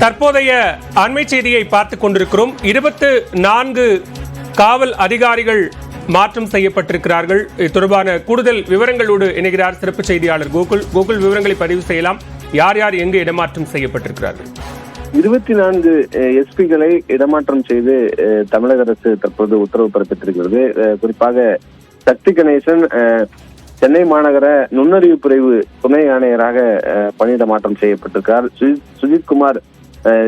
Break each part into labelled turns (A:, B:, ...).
A: தற்போதைய அண்மை செய்தியை பார்த்துக் கொண்டிருக்கிறோம். 24 காவல் அதிகாரிகள் மாற்றம் செய்யப்பட்டிருக்கிறார்கள். இது தொடர்பான கூடுதல் விவரங்களோடு இணைகிறார் சிறப்பு செய்தியாளர் கோகுல். கோகுல், விவரங்களை பதிவு செய்யலாம். யார் யார் எங்கு இடமாற்றம் செய்யப்பட்டிருக்கிறார்கள்?
B: 24 எஸ்பிகளை இடமாற்றம் செய்து தமிழக அரசு தற்போது உத்தரவு பிறப்பித்திருக்கிறது. குறிப்பாக சக்தி கணேசன் சென்னை மாநகர நுண்ணறிவு பிரிவு துணை ஆணையராக பணியிட மாற்றம் செய்யப்பட்டிருக்கார். சுஜித்குமார்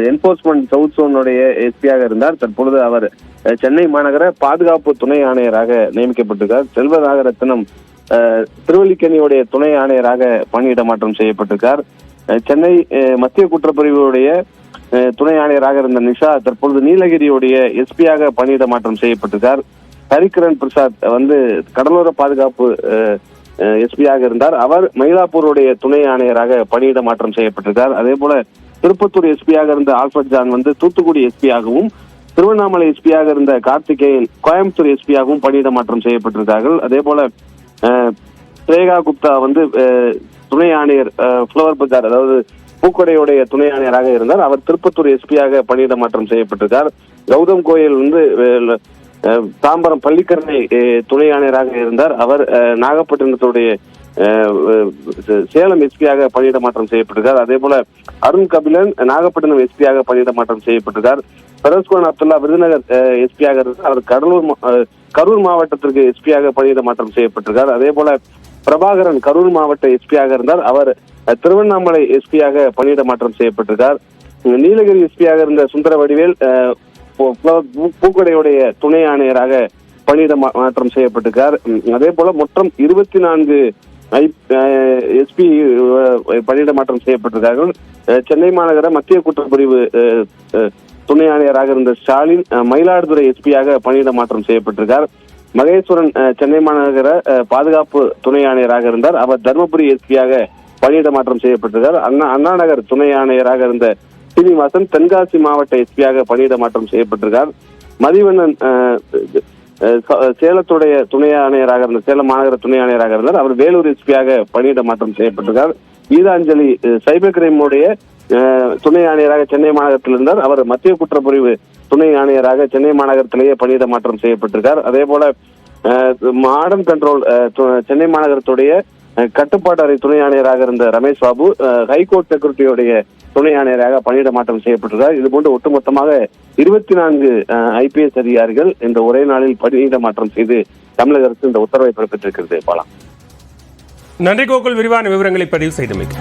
B: என்போர்ஸ்மெண்ட் சவுத் சோனுடைய எஸ்பியாக இருந்தார். தற்பொழுது அவர் சென்னை மாநகர பாதுகாப்பு துணை ஆணையராக நியமிக்கப்பட்டிருக்கார். செல்வராகரத்னம் திருவல்லிக்கேணியுடைய துணை ஆணையராக பணியிட மாற்றம் செய்யப்பட்டிருக்கார். சென்னை மத்திய குற்றப்பிரிவுடைய துணை ஆணையராக இருந்த நிஷா தற்பொழுது நீலகிரியுடைய எஸ்பியாக பணியிட மாற்றம் செய்யப்பட்டிருக்கார். ஹரிகிரண் பிரசாத் கடலோர பாதுகாப்பு எஸ்பியாக இருந்தார். அவர் மயிலாப்பூருடைய துணை ஆணையராக பணியிட மாற்றம் செய்யப்பட்டிருக்கார். அதே போல திருப்பத்தூர் எஸ்பியாக இருந்த ஆல்பர்ட் ஜான் தூத்துக்குடி எஸ்பியாகவும், திருவண்ணாமலை எஸ்பியாக இருந்த கார்த்திகேயன் கோயம்புத்தூர் எஸ்பியாகவும் பணியிட மாற்றம் செய்யப்பட்டிருக்கார்கள். அதே போல ஸ்ரேகா குப்தா துணை ஆணையர் புலவர் பஜார், அதாவது பூக்கடையுடைய துணை ஆணையராக இருந்தார். அவர் திருப்பத்தூர் எஸ்பியாக பணியிட மாற்றம் செய்யப்பட்டிருக்கார். கௌதம் கோயல் தாம்பரம் பள்ளிக்கரணை துணை ஆணையராக இருந்தார். அவர் நாகப்பட்டினத்துடைய சேலம் எஸ்பியாக பணியிட மாற்றம் செய்யப்பட்டிருக்கார். அதே போல அருண் கபிலன் நாகப்பட்டினம் எஸ்பியாக பணியிட மாற்றம் செய்யப்பட்டிருக்கார். பெரோஸ்கான் அப்துல்லா விருதுநகர் எஸ்பியாக இருந்தார். அவர் கரூர் மாவட்டத்திற்கு எஸ்பியாக பணியிட மாற்றம் செய்யப்பட்டிருக்கார். அதே போல பிரபாகரன் கரூர் மாவட்ட எஸ்பியாக இருந்தார். அவர் திருவண்ணாமலை எஸ்பியாக பணியிட மாற்றம் செய்யப்பட்டிருக்கார். நீலகிரி எஸ்பியாக இருந்த சுந்தர வடிவேல் பூக்கடையுடைய துணை ஆணையராக பணியிட மாற்றம் செய்யப்பட்டிருக்கார். அதே போல மொத்தம் 24 எஸ்பி பணியிட மாற்றம் செய்யப்பட்டிருக்கார்கள். சென்னை மாநகர மத்திய குற்றப்பிரிவு துணை ஆணையராக இருந்த ஸ்டாலின் மயிலாடுதுறை எஸ்பியாக பணியிட மாற்றம் செய்யப்பட்டிருக்கார். மகேஸ்வரன் சென்னை மாநகர பாதுகாப்பு துணை ஆணையராக இருந்தார். அவர் தர்மபுரி எஸ்பியாக பணியிட மாற்றம் செய்யப்பட்டிருக்கார். அண்ணா நகர் துணை ஆணையராக இருந்த சீனிவாசன் தென்காசி மாவட்ட எஸ்பியாக பணியிட மாற்றம் செய்யப்பட்டிருக்கார். மதிவண்ணன் சேலத்துடைய துணை ஆணையராக இருந்த சேலம் மாநகர துணை ஆணையராக இருந்தார். அவர் வேலூர் எஸ்பியாக பணியிட மாற்றம் செய்யப்பட்டிருக்கார். கீதாஞ்சலி சைபர் கிரைமுடைய துணை ஆணையராக சென்னை மாநகரத்தில் இருந்தார். அவர் மத்திய குற்றப்பிரிவு துணை ஆணையராக சென்னை மாநகரத்திலேயே பணியிட மாற்றம் செய்யப்பட்டிருக்கார். அதே போல மாடர்ன் கண்ட்ரோல் சென்னை மாநகரத்துடைய கட்டுப்பாட்டு அறை துணை ஆணையராக இருந்த ரமேஷ் பாபு ஹைகோர்ட் செக்யூரிட்டியுடைய துணை ஆணையராக பணியிட மாற்றம் செய்யப்பட்டிருக்கார். இதுபோன்று ஒட்டுமொத்தமாக 24 IPS அதிகாரிகள் இந்த ஒரே நாளில் பணியிட மாற்றம் செய்து தமிழக அரசு இந்த உத்தரவை பிறப்பித்திருக்கிறது. பாலா,
A: நன்றி கோகுல், விரிவான விவரங்களை பதிவு செய்தமைக்கு.